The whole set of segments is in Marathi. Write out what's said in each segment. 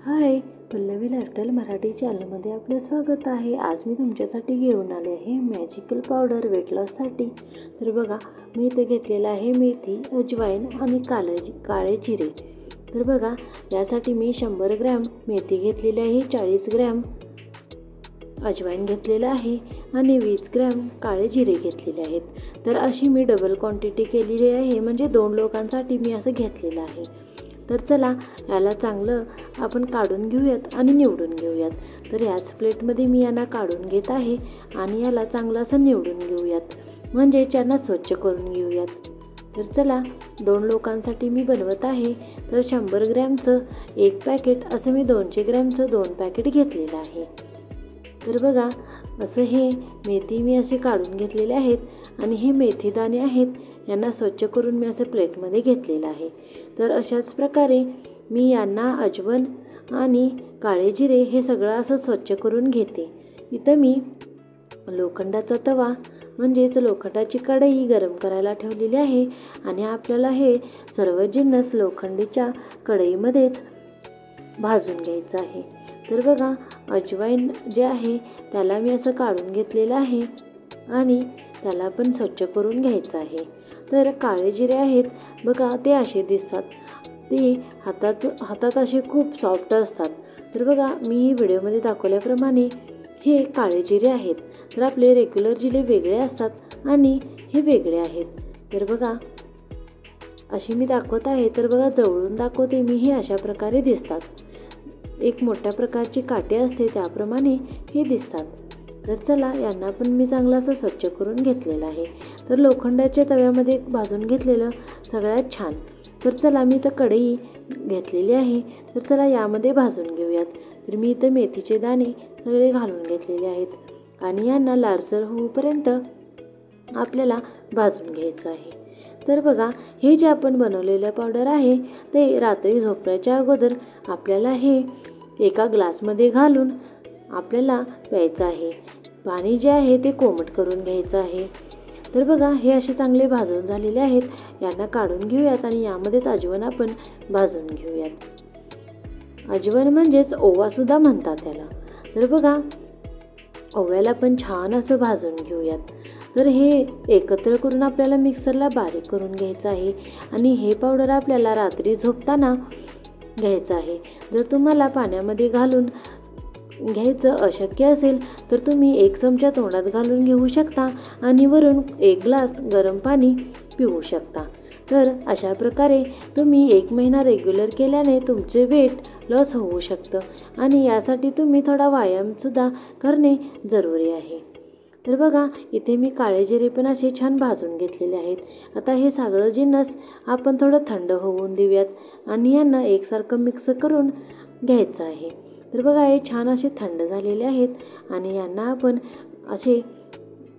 हाय, पल्लवी लाईफस्टाईल मराठी चॅनलमध्ये आपलं स्वागत आहे। आज मी तुमच्यासाठी घेऊन आले आहे मॅजिकल पावडर वेट लॉससाठी। तर बघा, मी इथे घेतलेला आहे मेथी, अजवाईन आणि काळे जिरे। तर बघा, यासाठी मी 100 ग्रॅम मेथी घेतलेली आहे, 40 ग्रॅम अजवाईन घेतलेला आहे आणि 20 ग्रॅम काळे जिरे घेतलेले आहेत। तर अशी मी डबल क्वांटिटी केलेली आहे, म्हणजे 2 लोकांसाठी मी असं घेतलेलं आहे। तर चला, याला चांगलं आपण काढून घेऊयात आणि निवडून घेऊयात। तर याच प्लेटमध्ये मी यांना काढून घेत आहे आणि याला चांगलं असं निवडून घेऊयात, म्हणजे यांना स्वच्छ करून घेऊयात। तर चला, 2 लोकांसाठी मी बनवत आहे। तर 100 ग्रॅमचं 1 पॅकेट, असं मी 200 ग्रॅमचं 2 पॅकेट घेतलेलं आहे। तर बघा, असं हे मेथी मी असे काढून घेतलेले आहेत आणि हे मेथी दाणे आहेत, यांना स्वच्छ करून मी असं प्लेटमध्ये घेतलेलं आहे। तर अशाच प्रकारे मी यांना अजवाईन आणि काळे जिरे हे सगळं असं स्वच्छ करून घेते। इथं मी लोखंडाचा तवा म्हणजेच लोखंडाची कढई गरम करायला ठेवलेली आहे आणि आपल्याला हे सर्व जिन्नस लोखंडीच्या कढईमध्येच भाजून घ्यायचं आहे। तर बघा, अजवाईन जे आहे त्याला मी असं काढून घेतलेलं आहे आणि त्याला पण स्वच्छ करून घ्यायचं आहे। तर काळे जिरे आहेत बघा, ते असे दिसतात, ते हातात असे खूप सॉफ्ट असतात। तर बघा, मी व्हिडिओमध्ये दाखवल्याप्रमाणे हे काळे जिरे आहेत। तर आपले रेग्युलर जिरे वेगळे असतात आणि हे वेगळे आहेत। तर बघा, अशी मी दाखवत आहे। तर बघा, जवळून दाखवते मी, हे अशा प्रकारे दिसतात, एक मोठ्या प्रकारची काटे असते त्याप्रमाणे हे दिसतात। तर चला, यांना पण मी चांगलं असं स्वच्छ करून घेतलेलं आहे। तर लोखंडाच्या तव्यामध्ये भाजून घेतलेलं सगळ्यात छान। तर चला, मी इथं कढई घेतलेली आहे, तर चला यामध्ये भाजून घेऊयात। तर मी इथं मेथीचे दाणे सगळे घालून घेतलेले आहेत आणि यांना लालसर होईपर्यंत आपल्याला भाजून घ्यायचं आहे। तर बघा, हे जे आपण बनवलेलं पावडर आहे ते रात्री झोपण्याच्या अगोदर आपल्याला हे एका ग्लासमध्ये घालून आपल्याला प्यायचं आहे। पाणी जे आहे ते कोमट करून घ्यायचं आहे। तर बघा, हे असे चांगले भाजून झालेले आहेत, यांना काढून घेऊयात आणि यामध्येच अजवाईन आपण भाजून घेऊयात। अजवाईन म्हणजेच ओवासुद्धा म्हणतात त्याला। तर बघा, ओव्याला पण छान असं भाजून घेऊयात। तर हे एकत्र करून आपल्याला मिक्सरला बारीक करून घ्यायचं आहे आणि हे पावडर आपल्याला रात्री झोपताना घ्यायचं आहे। जर तुम्हाला पाण्यामध्ये घालून घ्यायचं अशक्य असेल तर तुम्ही 1 चमचा तोंडात घालून घेऊ शकता आणि वरून 1 ग्लास गरम पाणी पिऊ शकता। तर अशा प्रकारे तुम्ही 1 महिना रेग्युलर केल्याने तुमचे वेट लॉस होऊ शकतं आणि यासाठी तुम्ही थोडा व्यायामसुद्धा करणे जरुरी आहे। तर बघा, इथे मी काळे जिरे पण असे छान भाजून घेतलेले आहेत। आता हे सगळं जिन्नस आपण थोडं थंड होऊन देऊयात आणि यांना एकसारखं मिक्स करून घ्यायचं आहे। तर बघा, हे छान असे थंड झालेले आहेत आणि यांना आपण असे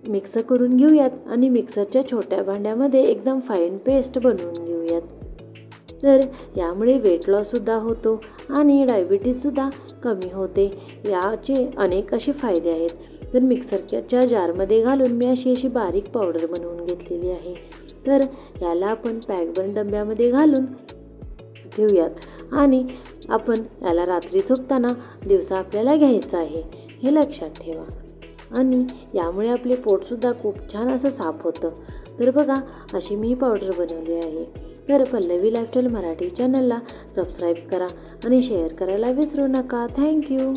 मिक्स करून घेऊयात आणि मिक्सरच्या छोट्या भांड्यामध्ये एकदम फाईन पेस्ट बनवून घेऊयात। तर यामुळे वेट लॉससुद्धा होतो आणि डायबिटीजसुद्धा कमी होते। याचे अनेक असे फायदे आहेत। तर मिक्सरच्या जारमध्ये घालून मी अशी बारीक पावडर बनवून घेतलेली आहे। तर याला आपण पॅकबंद डब्यामध्ये घालून ठेवूयात आणि आपण याला रात्री झोपताना दिवसा आपल्याला घ्यायचं आहे, हे लक्षात ठेवा। आणि यामुळे आपले पोटसुद्धा खूप छान असं साफ होतं। तर बघा, अशी मी पावडर बनवली आहे। तर पल्लवी लाईफस्टाईल मराठी चॅनलला सबस्क्राईब करा आणि शेअर करायला विसरू नका। थँक्यू।